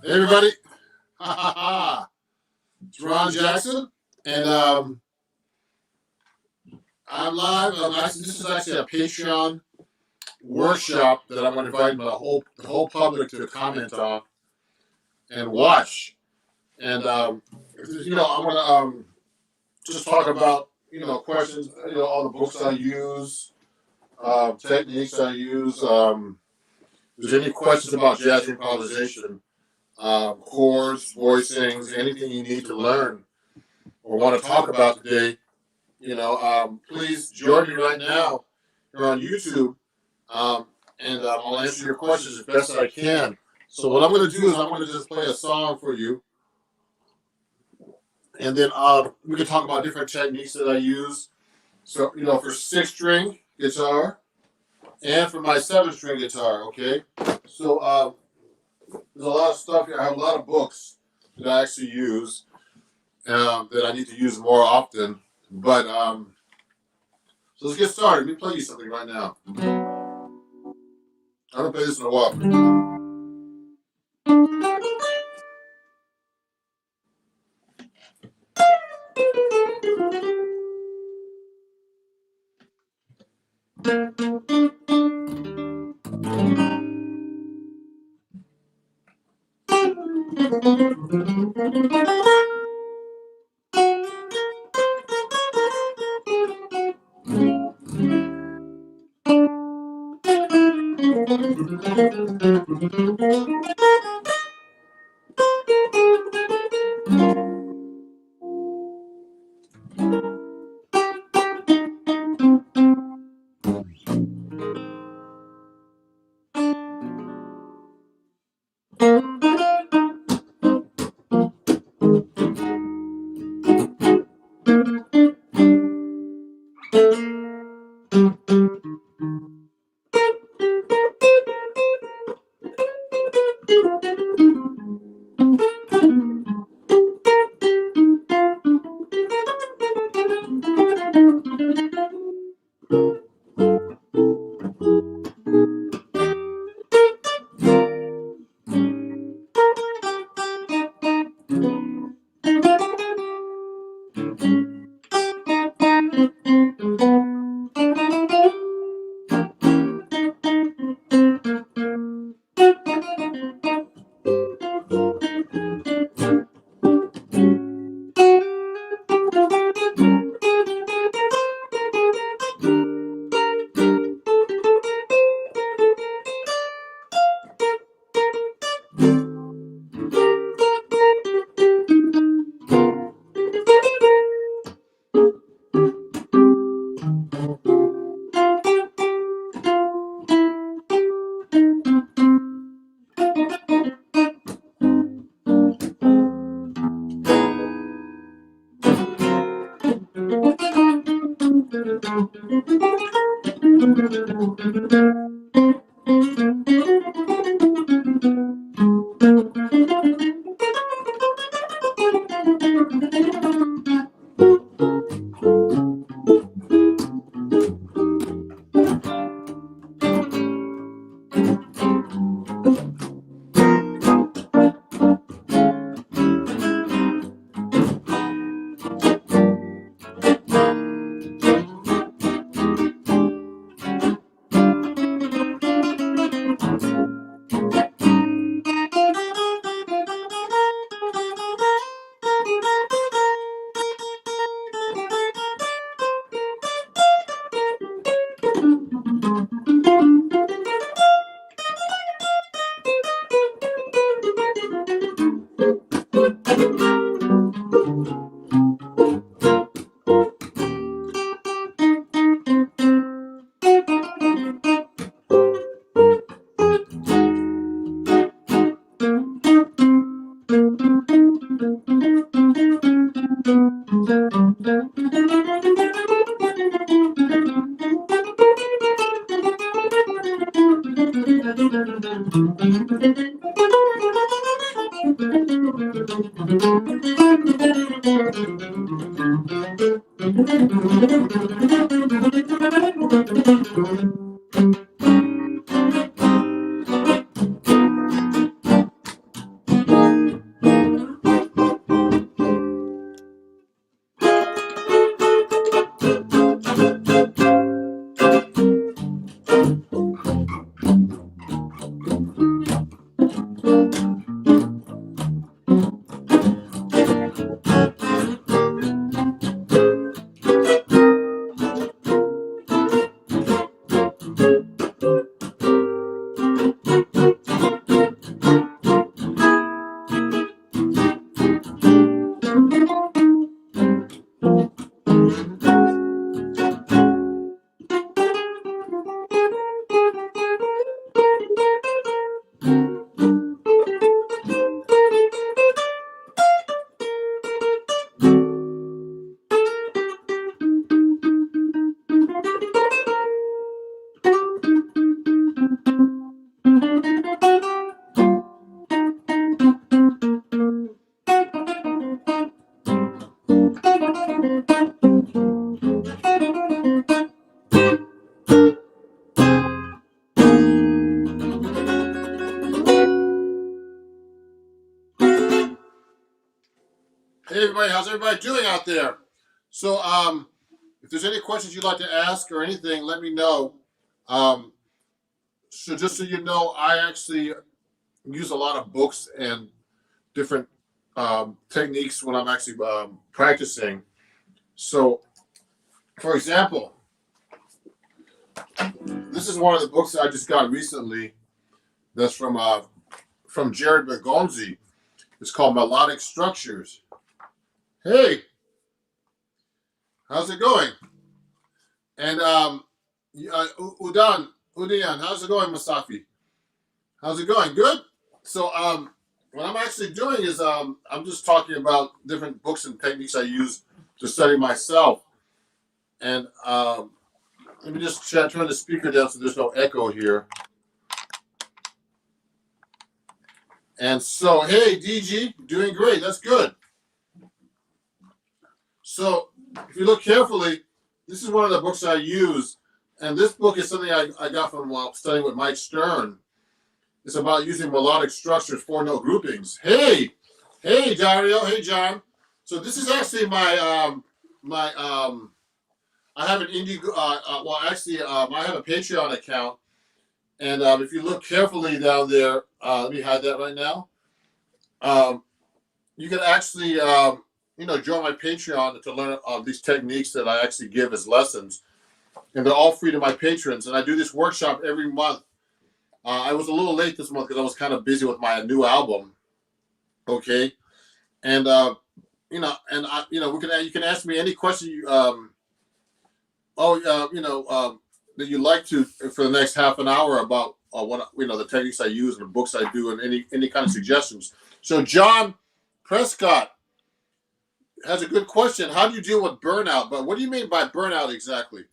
Hey everybody, it's Ron Jackson, and I'm live. This is actually a Patreon workshop that I'm going to invite the whole public to comment on and watch. And I'm going to just talk about questions, all the books I use, techniques I use. If there's any questions about jazz improvisation, chords, voicings, anything you need to learn or want to talk about today, please join me right now here on YouTube, and I'll answer your questions as best I can. So what I'm going to do is I'm going to just play a song for you, and then we can talk about different techniques that I use. So, for 6-string guitar and for my 7-string guitar, okay? So there's a lot of stuff here. I have a lot of books that I actually use that I need to use more often. But so let's get started. Let me play you something right now. I haven't played this in a while. Hey everybody, how's everybody doing out there? So if there's any questions you'd like to ask or anything, let me know. Um, so just so you know, I actually use a lot of books and different techniques when I'm actually practicing. So, for example, this is one of the books that I just got recently. That's from Jared Bergonzi. It's called Melodic Structures. Hey, how's it going? And Udian, how's it going, Mustafi? How's it going? Good. So what I'm actually doing is I'm just talking about different books and techniques I use to study myself. And let me just turn the speaker down so there's no echo here. And so, hey, DG, doing great. That's good. So if you look carefully, this is one of the books I use. And this book is something I got from while studying with Mike Stern. It's about using melodic structures, four-note groupings. Hey, Dario. Hey, John. So this is actually my I have an indie. I have a Patreon account, and if you look carefully down there, let me hide that right now. You can actually join my Patreon to learn these techniques that I actually give as lessons, and they're all free to my patrons. And I do this workshop every month. I was a little late this month because I was kind of busy with my new album. Okay, and you can ask me any question that you'd like to for the next half an hour about what the techniques I use and the books I do and any kind of suggestions. So John Prescott has a good question. How do you deal with burnout? But what do you mean by burnout exactly?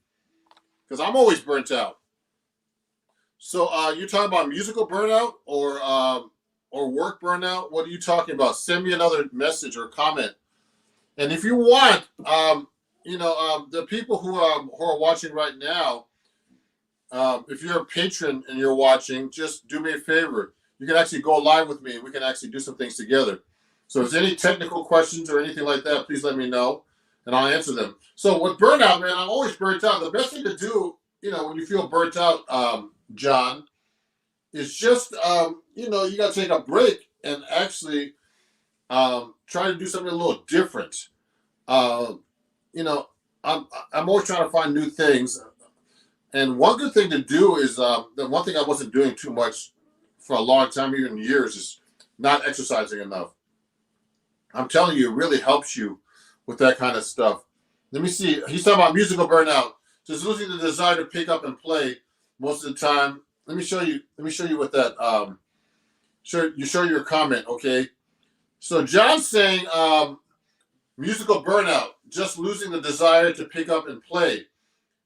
Because I'm always burnt out. So you're talking about musical burnout or work burnout? What are you talking about? Send me another message or comment. And if you want, the people who are watching right now, if you're a patron and you're watching, just do me a favor. You can actually go live with me and we can actually do some things together. So if there's any technical questions or anything like that, please let me know and I'll answer them. So with burnout, man, I'm always burnt out. The best thing to do, when you feel burnt out, John, is just, you got to take a break and actually try to do something a little different. I'm always trying to find new things. And one good thing to do is the one thing I wasn't doing too much for a long time, even years, is not exercising enough. I'm telling you, it really helps you with that kind of stuff. Let me see. He's talking about musical burnout. Just losing the desire to pick up and play most of the time. Let me show you what that. Show your comment, okay? So John's saying musical burnout, just losing the desire to pick up and play.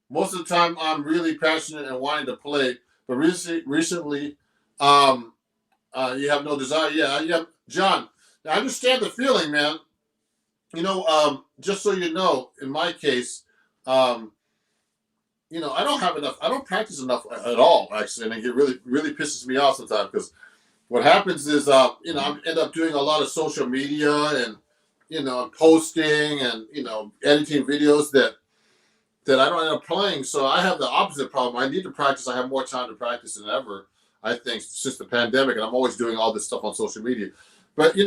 Most of the time, I'm really passionate and wanting to play, but recently, you have no desire. Yeah, John. I understand the feeling, man. Just so you know, in my case, I don't have enough. I don't practice enough at all, actually, and it really pisses me off sometimes because what happens is, I end up doing a lot of social media and, posting and, editing videos that I don't end up playing. So I have the opposite problem. I need to practice. I have more time to practice than ever, I think, since the pandemic, and I'm always doing all this stuff on social media. But, to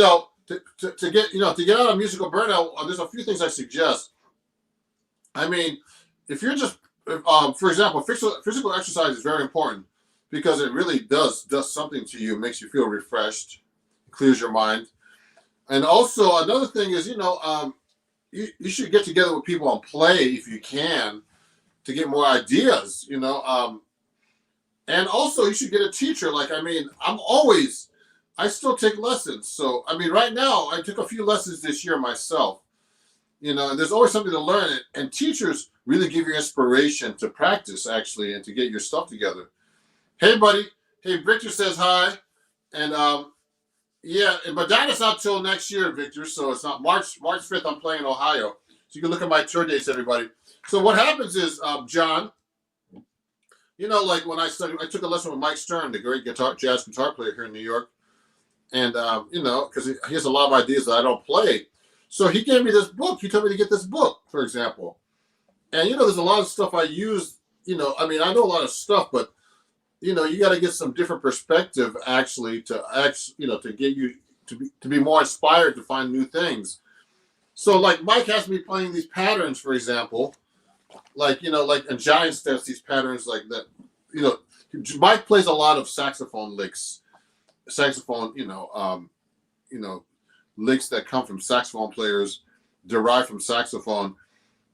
get out of musical burnout, there's a few things I suggest. I mean, if you're just, for example, physical exercise is very important because it really does something to you, makes you feel refreshed, clears your mind. And also another thing is, you should get together with people and play if you can to get more ideas, and also you should get a teacher. I still take lessons. So, right now I took a few lessons this year myself, and there's always something to learn. And teachers really give you inspiration to practice actually, and to get your stuff together. Hey, buddy. Hey, Victor says hi. And, but that is not till next year, Victor. So it's not March 5th. I'm playing in Ohio. So you can look at my tour dates, everybody. So what happens is, John, like when I took a lesson with Mike Stern, the great jazz guitar player here in New York. And, because he has a lot of ideas that I don't play. So he gave me this book. He told me to get this book, for example. And there's a lot of stuff I use. I mean, I know a lot of stuff, but you got to get some different perspective actually to get you to be more inspired to find new things. So like Mike has me playing these patterns, for example, like like in giant steps, these patterns like that. Mike plays a lot of saxophone licks, saxophone, licks that come from saxophone players, derived from saxophone.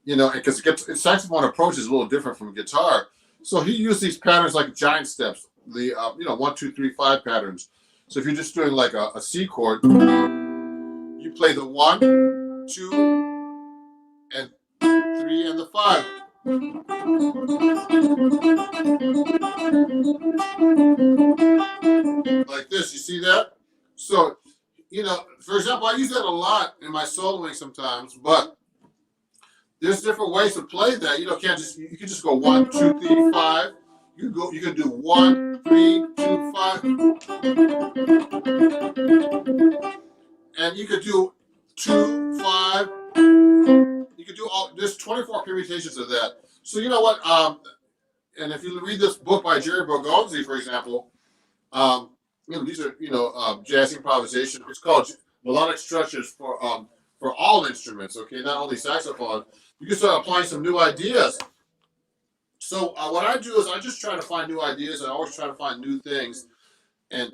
Because saxophone approach is a little different from guitar. So he used these patterns like giant steps, the 1, 2, 3, 5 patterns. So if you're just doing like a C chord, you play the 1, 2, and 3, and the 5. Like this, you see that? So, for example, I use that a lot in my soloing sometimes, but there's different ways to play that. You can just go 1, 2, 3, 5. You can do 1, 3, 2, 5. And you could do 2, 5. You could do there's 24 permutations of that. So you know what? And if you read this book by Jerry Bergonzi, for example, these are jazz improvisation. It's called Melodic Structures for all instruments. Okay, not only saxophone. You can start applying some new ideas. So what I do is I just try to find new ideas. I always try to find new things, and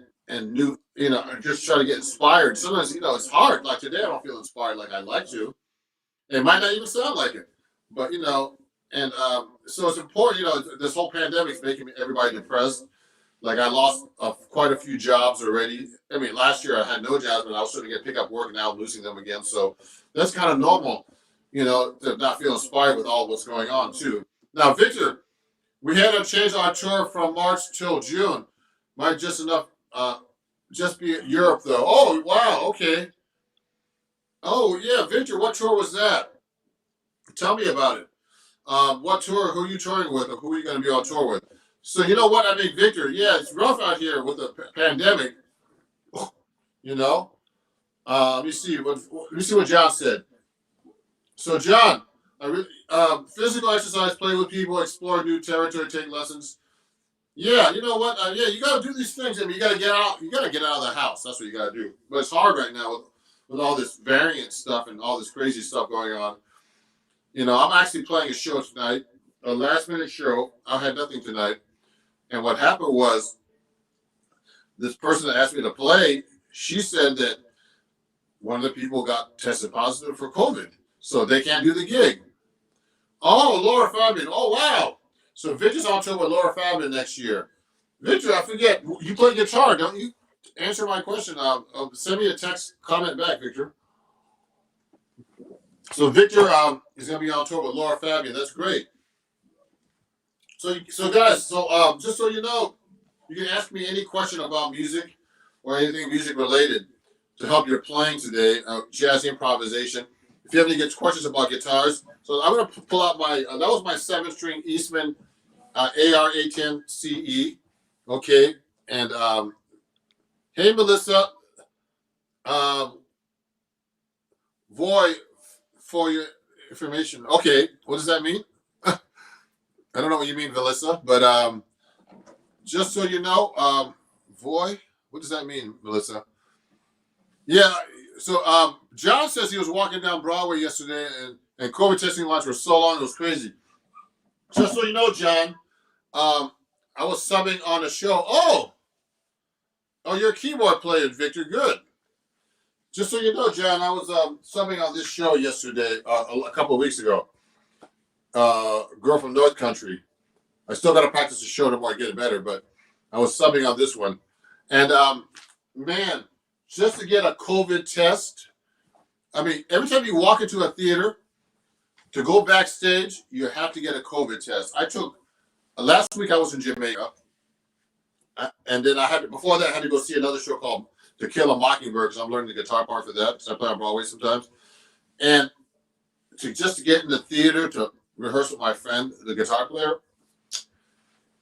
new, and just try to get inspired. Sometimes it's hard. Like today, I don't feel inspired like I'd like to. It might not even sound like it, but and so it's important. This whole pandemic is making everybody depressed. Like I lost quite a few jobs already. I mean, last year I had no jobs, but I was starting to pick up work, and now I'm losing them again. So that's kind of normal, to not feel inspired with all what's going on too. Now, Victor, we had to change our tour from March till June. Might just be Europe though. Oh wow, okay. Oh yeah, Victor, what tour was that? Tell me about it. What tour? Who are you touring with, or who are you going to be on tour with? So you know what I mean, Victor. Yeah, it's rough out here with the pandemic. Let me see what John said. So John, physical exercise, play with people, explore new territory, take lessons. Yeah, you know what? Yeah, you got to do these things. I mean, you got to get out. You got to get out of the house. That's what you got to do. But it's hard right now with all this variant stuff and all this crazy stuff going on. I'm actually playing a show tonight, a last minute show. I had nothing tonight. And what happened was this person that asked me to play, she said that one of the people got tested positive for COVID. So they can't do the gig. Oh, Laura Fabian. Oh, wow. So Victor's on tour with Laura Fabian next year. Victor, I forget, you play guitar, don't you? Answer my question. Send me a text comment back, Victor. So Victor is going to be on tour with Laura Fabian. That's great. So guys, just so you know, you can ask me any question about music or anything music related to help your playing today, jazz improvisation. If you have any questions about guitars, so I'm going to pull out my, that was my 7-string Eastman AR-810 CE. Okay. And hey, Melissa, Voy, for your information. Okay. What does that mean? I don't know what you mean, Melissa, but just so you know, Voy, what does that mean, Melissa? Yeah, so John says he was walking down Broadway yesterday, and COVID testing lines were so long, it was crazy. Just so you know, John, I was subbing on a show. Oh, you're a keyboard player, Victor. Good. Just so you know, John, I was subbing on this show yesterday, a couple of weeks ago. Girl from North Country. I still got to practice the show tomorrow to get it better, but I was subbing on this one. And man, just to get a COVID test, I mean, every time you walk into a theater, to go backstage, you have to get a COVID test. I took, last week I was in Jamaica, and then before that I had to go see another show called To Kill a Mockingbird, because I'm learning the guitar part for that, because I play on Broadway sometimes. And just to get in the theater to rehearse with my friend, the guitar player,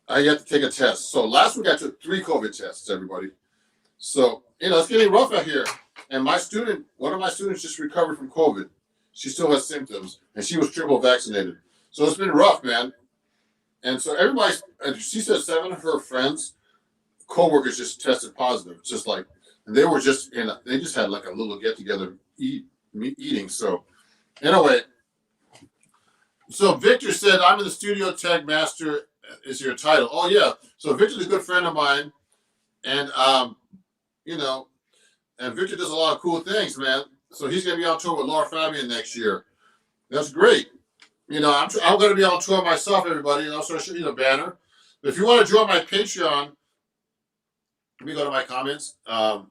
I had to take a test. So last week I took 3 COVID tests, everybody. So, it's getting rough out here. And one of my students just recovered from COVID. She still has symptoms, and she was triple vaccinated. So it's been rough, man. And so she said 7 of her friends, coworkers, just tested positive. Just like, and they were just they just had like a little get together eating. So anyway, so Victor said, "I'm in the studio tech master." Is your title? Oh yeah. So Victor's a good friend of mine, and and Victor does a lot of cool things, man. So he's gonna be on tour with Laura Fabian next year. That's great. I'm going to be on tour myself, everybody. And also, I'll show you the banner. But if you want to join my Patreon, let me go to my comments. If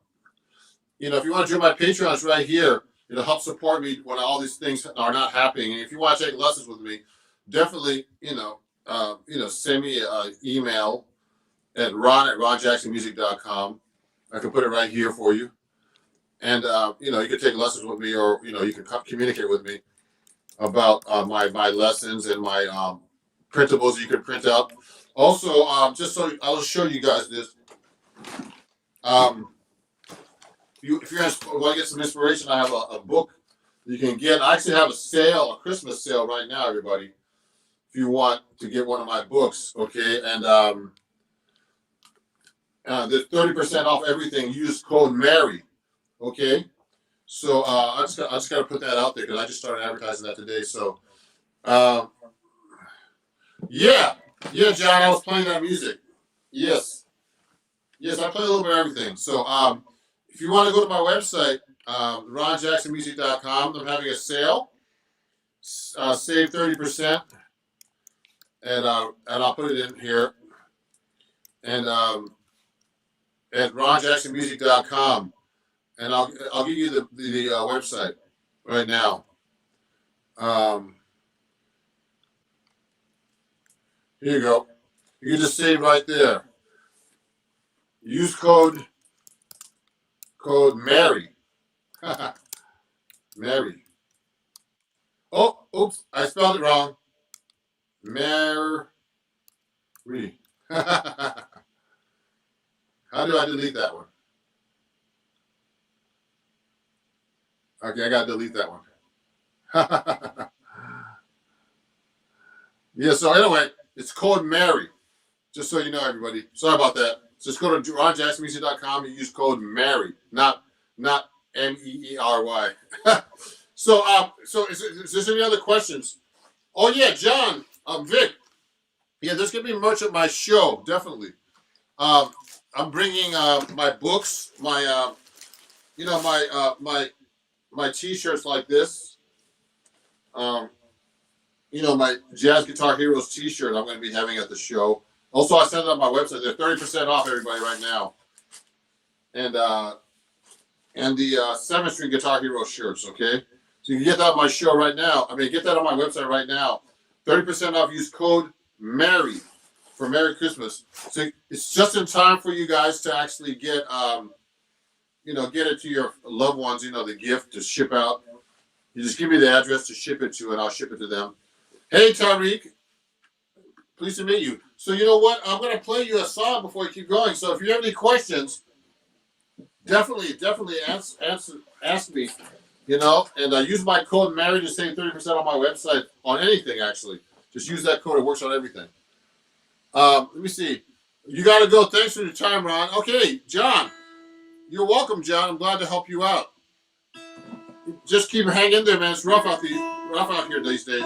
you want to join my Patreon, it's right here. It'll help support me when all these things are not happening. And if you want to take lessons with me, definitely, send me an email at ron@ronjacksonmusic.com. I can put it right here for you. And, you can take lessons with me, or, you can communicate with me about my lessons and my printables you can print out. Also, just so I'll show you guys this. If you guys want to get some inspiration, I have a book you can get. I actually have a Christmas sale right now, everybody. If you want to get one of my books, okay, and there's 30% off everything. Use code Mary, okay. So I just got to put that out there because I just started advertising that today. So, yeah, John, I was playing that music. Yes, I play a little bit of everything. So, if you want to go to my website, ronjacksonmusic.com, I'm having a sale. Save 30%, and I'll put it in here. And at ronjacksonmusic.com. And I'll give you the website right now. Here you go. You can just save right there. Use code Mary. Mary. Oh, oops! I spelled it wrong. Mary. How do I delete that one? Okay, I gotta delete that one. Yeah, so anyway, it's code Mary. Just so you know, everybody. Sorry about that. Just go to ronjacksonmusic.com and use code Mary, not MEERY. So is there any other questions? Oh yeah, John, Vic. Yeah, there's gonna be merch at my show, definitely. I'm bringing my books, my my T-shirts like this. My Jazz Guitar Heroes T-shirt I'm going to be having at the show. Also, I sent it on my website. They're 30% off, everybody, right now. And the 7-string Guitar Hero shirts, okay? So you can get that on my show right now. Get that on my website right now. 30% off. Use code Mary for Merry Christmas. So it's just in time for you guys to actually get get it to your loved ones, the gift to ship out. You just give me the address to ship it to, and I'll ship it to them. Hey, Tariq. Pleased to meet you. So you know what? I'm going to play you a song before we keep going. So if you have any questions, definitely ask me, and use my code Mary to save 30% on my website on anything, actually. Just use that code. It works on everything. Let me see. You got to go. Thanks for your time, Ron. Okay, John. You're welcome, John. I'm glad to help you out. Just keep hanging there, man. It's rough out here these days.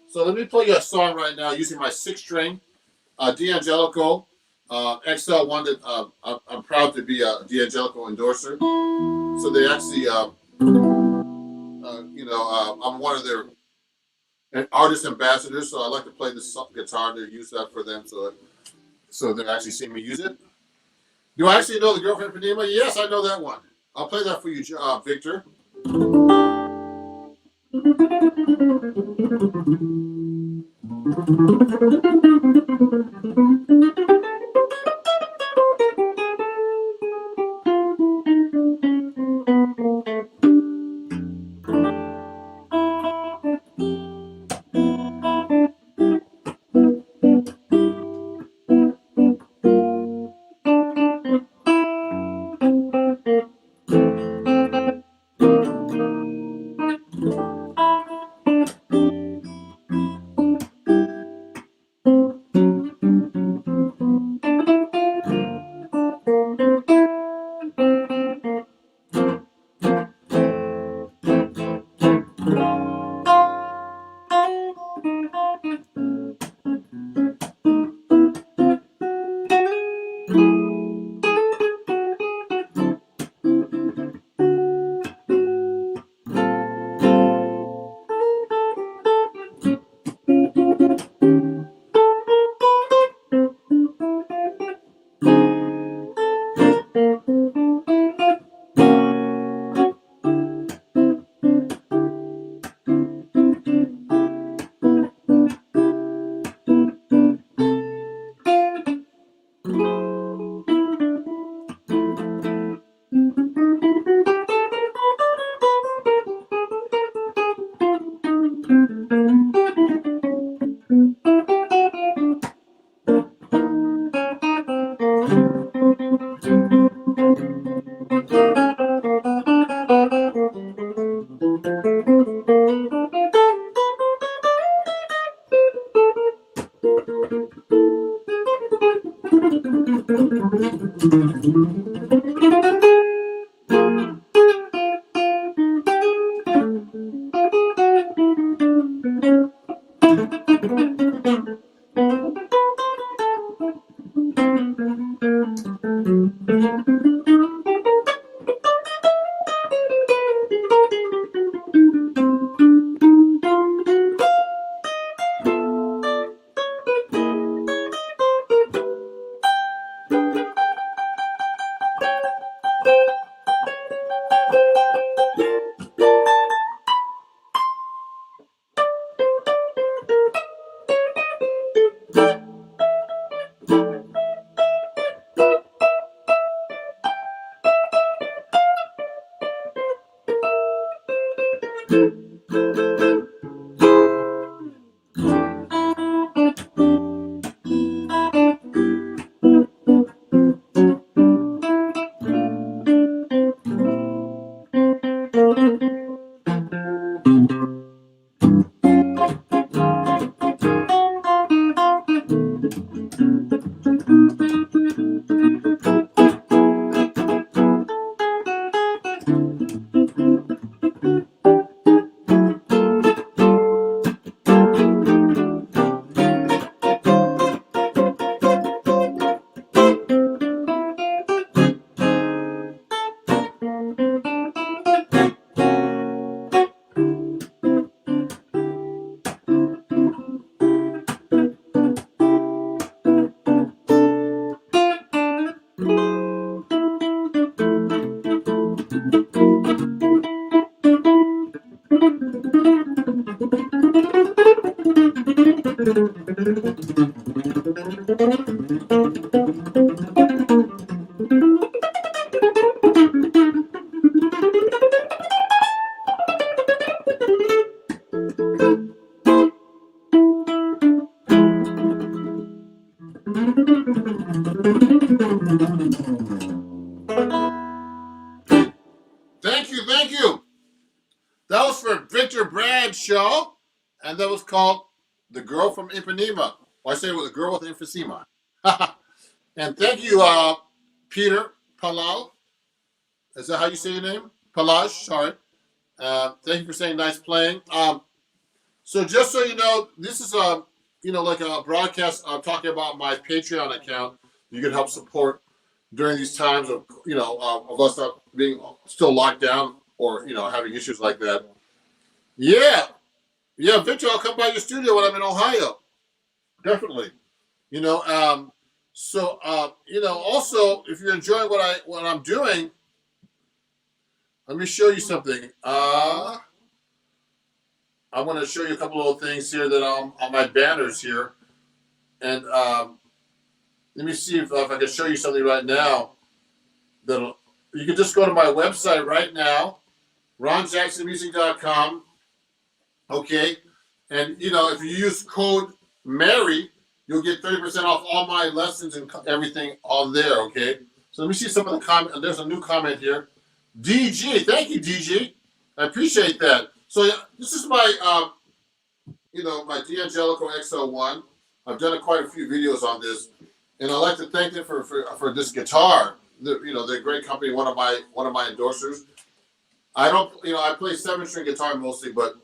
So let me play you a song right now using my 6-string D'Angelico XL1 that I'm proud to be a D'Angelico endorser. So they actually, I'm one of their artist ambassadors. So I like to play this guitar to use that for them. So they're actually seeing me use it. Do I actually know the Girlfriend of Ipanema? Yes, I know that one. I'll play that for you, Victor. Thank you, thank you. That was for Victor Bradshaw, and that was called The Girl from Ipanema. Or I say it was a girl with emphysema. And thank you, Peter Palal. Is that how you say your name? Palaj, sorry. Thank you for saying nice playing. So just so you know, this is like a broadcast. I'm talking about my Patreon account. You can help support during these times of of us not being still locked down or having issues like that. Yeah, Victor, I'll come by your studio when I'm in Ohio. Definitely. You know, also if you're enjoying what I'm doing, let me show you something. I want to show you a couple of things here that on my banners here, and let me see if I can show you something right now. You can just go to my website right now, ronjacksonmusic.com. Okay, and if you use code Mary, you'll get 30% off all my lessons and everything on there. Okay, so let me see some of the comment. There's a new comment here. DG, thank you, DG. I appreciate that. So this is my my D'Angelico XL1. I've done quite a few videos on this, and I'd like to thank them for this guitar. They're a great company. One of my endorsers. I play 7-string guitar mostly, but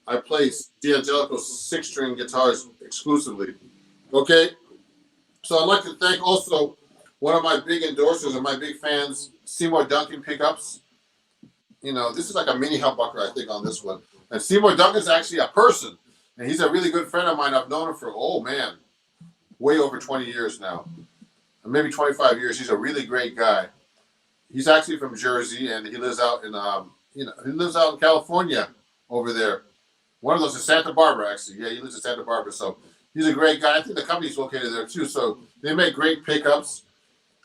I play D'Angelico 6-string guitars exclusively. Okay, so I'd like to thank also one of my big endorsers and my big fans, Seymour Duncan Pickups. This is like a mini humbucker, I think, on this one. And Seymour Duncan's actually a person, and he's a really good friend of mine. I've known him for way over 20 years now, maybe 25 years. He's a really great guy. He's actually from Jersey, and he lives out in California over there. One of those in Santa Barbara, actually. Yeah, he lives in Santa Barbara, so he's a great guy. I think the company's located there too. So they make great pickups,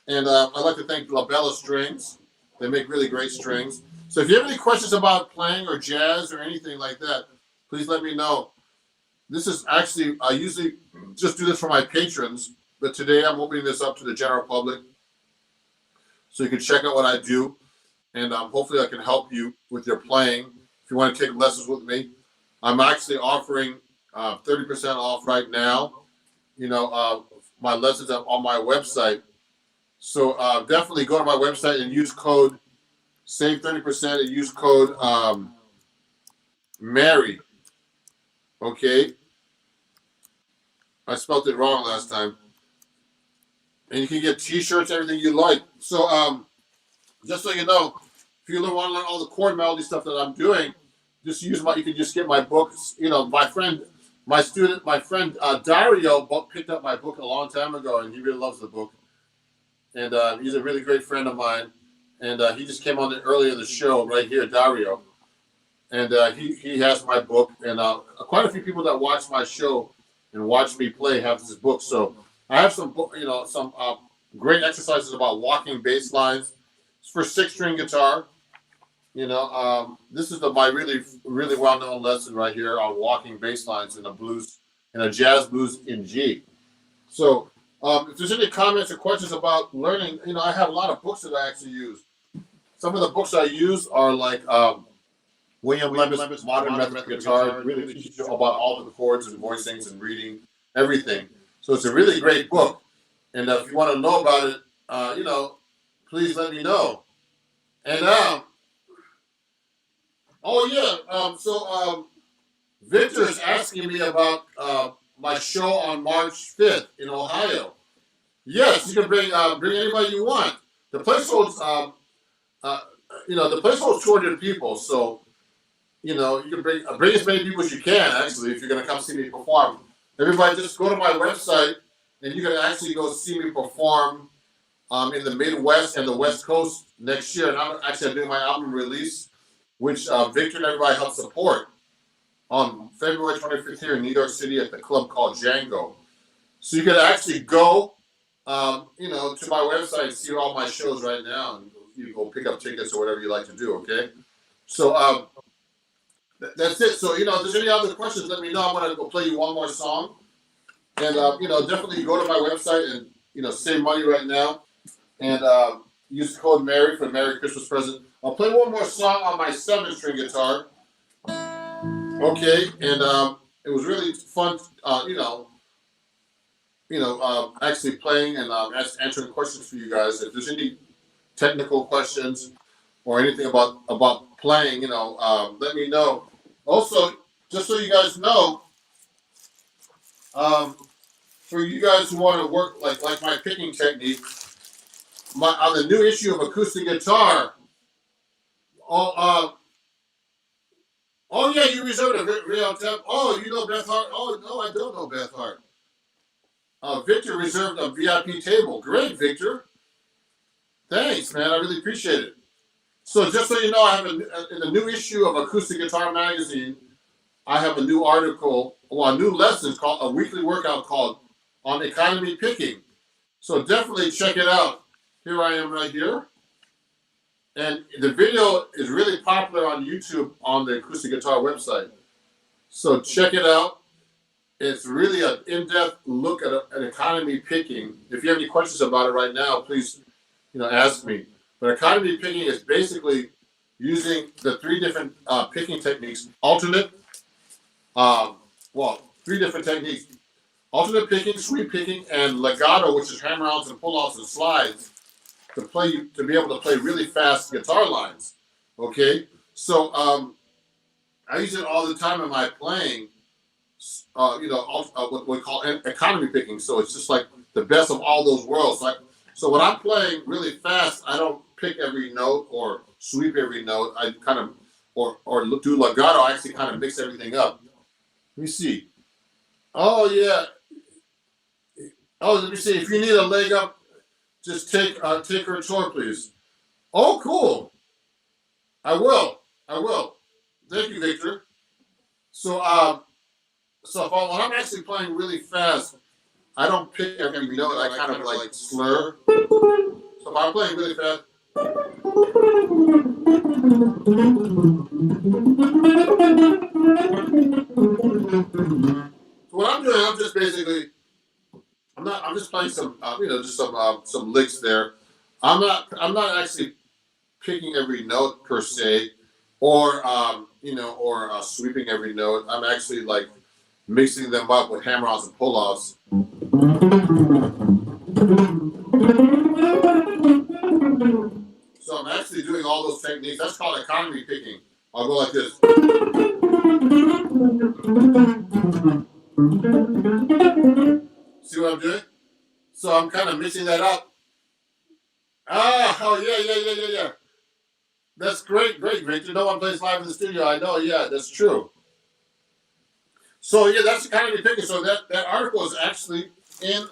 and I'd like to thank La Bella Strings. They make really great strings. So if you have any questions about playing or jazz or anything like that, please let me know. This is actually, I usually just do this for my patrons, but today I'm opening this up to the general public, so you can check out what I do, and hopefully I can help you with your playing. If you want to take lessons with me, I'm actually offering 30% off right now. My lessons are on my website. So definitely go to my website and use code, save 30% and use code Mary. Okay? I spelled it wrong last time. And you can get t-shirts, everything you like. So just so you know, if you want to learn all the chord melody stuff that I'm doing, you can just get my books. My friend Dario picked up my book a long time ago, and he really loves the book. And he's a really great friend of mine. And he just came on earlier in the show right here, Dario. And he has my book. And quite a few people that watch my show and watch me play have this book. So I have some great exercises about walking bass lines. It's for 6-string guitar. This is my really, really well-known lesson right here on walking bass lines in a blues, in a jazz blues in G. So, if there's any comments or questions about learning, I have a lot of books that I actually use. Some of the books I use are like William Lemon's Modern Method of Guitar. It really teaches you about all the chords and voicings and reading everything. So it's a really great book. And if you want to know about it, please let me know. And Victor is asking me about my show on March 5th in Ohio. Yes, you can bring anybody you want. The place holds the place holds 200 people, so you can bring as many people as you can. Actually, if you're gonna come see me perform, everybody just go to my website and you can actually go see me perform in the Midwest and the West Coast next year. And I'm actually doing my album release, which Victor and everybody helped support on February 25th here in New York City at the club called Django. So you can actually go, to my website and see all my shows right now, and you go pick up tickets or whatever you like to do. Okay, so that's it. So if there's any other questions, let me know. I'm gonna go play you one more song, and definitely go to my website and save money right now, and use the code Mary for Merry Christmas present. I'll play one more song on my 7-string guitar. Okay, and it was really fun, actually playing and answering questions for you guys. If there's any technical questions or anything about playing, let me know. Also, just so you guys know, for you guys who want to work like my picking technique, on the new issue of acoustic guitar. Oh yeah, you reserved a real tap. Oh, you know Beth Hart. Oh no, I don't know Beth Hart. Victor reserved a VIP table. Great, Victor. Thanks, man. I really appreciate it. So just so you know, I have in the new issue of Acoustic Guitar Magazine, I have a new article, a new lesson called a weekly workout called on economy picking. So definitely check it out. Here I am right here. And the video is really popular on YouTube on the Acoustic Guitar website. So check it out. It's really an in-depth look at an economy picking. If you have any questions about it right now, please, ask me. But economy picking is basically using the 3 different picking techniques: alternate, 3 different techniques: alternate picking, sweep picking, and legato, which is hammer-ons and pull-offs and slides, to be able to play really fast guitar lines. Okay, so I use it all the time in my playing. What we call economy picking. So it's just like the best of all those worlds. So when I'm playing really fast, I don't pick every note or sweep every note. I kind of or do legato. I actually kind of mix everything up. Let me see. Oh yeah. Oh, let me see. If you need a leg up, just take her tour, please. Oh, cool. I will. Thank you, Victor. So when I'm actually playing really fast, I don't pick every note. I kind of like slur. So if I'm playing really fast. So what I'm doing, I'm just basically, I'm just playing some, just some licks there. I'm not actually picking every note per se, or sweeping every note. I'm actually like mixing them up with hammer-ons and pull-offs. So I'm actually doing all those techniques. That's called economy picking. I'll go like this. See what I'm doing? So I'm kind of mixing that up. Yeah. That's great, Victor. No one plays live in the studio. I know, yeah, that's true. So yeah, that's economy picking. So that article is actually in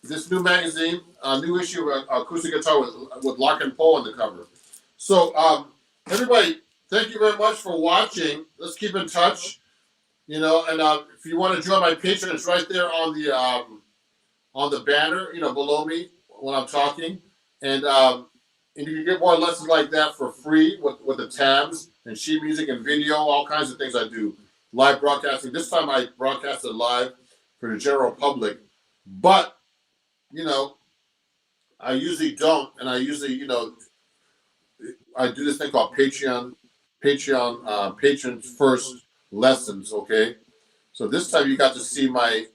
this new magazine, new issue of acoustic guitar with Larkin Poe on the cover. So everybody, thank you very much for watching. Let's keep in touch. And if you want to join my Patreon, it's right there on the banner, below me when I'm talking. And And you can get more lessons like that for free with the tabs and sheet music and video, all kinds of things I do. Live broadcasting. This time I broadcasted live for the general public. But, you know, I usually don't. And I usually, you know, I do this thing called Patreon patrons first lessons, okay? So this time you got to see my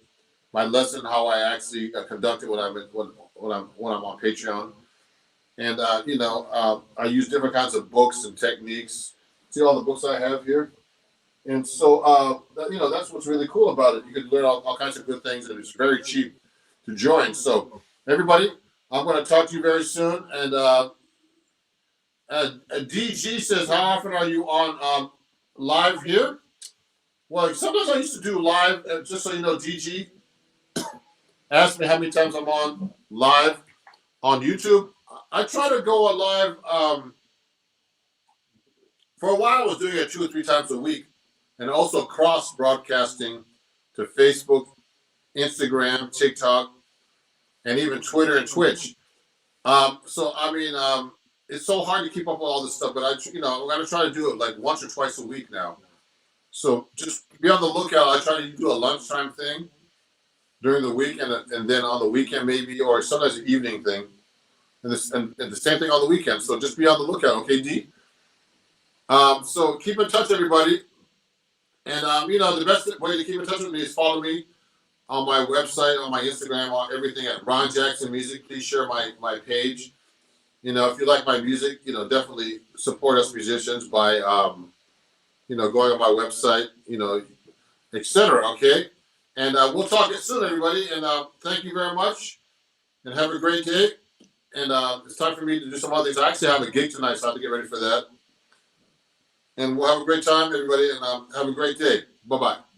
lesson, how I actually conduct it when I'm on Patreon. And you know, I use different kinds of books and techniques. See all the books I have here, and so you know, that's what's really cool about it. You can learn all kinds of good things, and it's very cheap to join. So everybody, I'm going to talk to you very soon. And DG says, how often are you on live here? Well, sometimes I used to do live. Just so you know, DG asked me how many times I'm on live on YouTube. I try to go live. For a while, I was doing it 2 or 3 times a week, and also cross broadcasting to Facebook, Instagram, TikTok, and even Twitter and Twitch. So I mean, it's so hard to keep up with all this stuff, but I'm gonna try to do it like once or twice a week now. So just be on the lookout. I try to do a lunchtime thing during the week, and then on the weekend maybe, or sometimes an evening thing. And the same thing on the weekend. So just be on the lookout, okay, D? So keep in touch, everybody. And, you know, the best way to keep in touch with me is follow me on my website, on my Instagram, on everything at Ron Jackson Music. Please share my page. You know, if you like my music, you know, definitely support us musicians by, you know, going on my website, you know, etc. Okay? And we'll talk soon, everybody. And thank you very much. And have a great day. And it's time for me to do some other things. I actually have a gig tonight, so I have to get ready for that. And we'll have a great time, everybody, and have a great day. Bye-bye.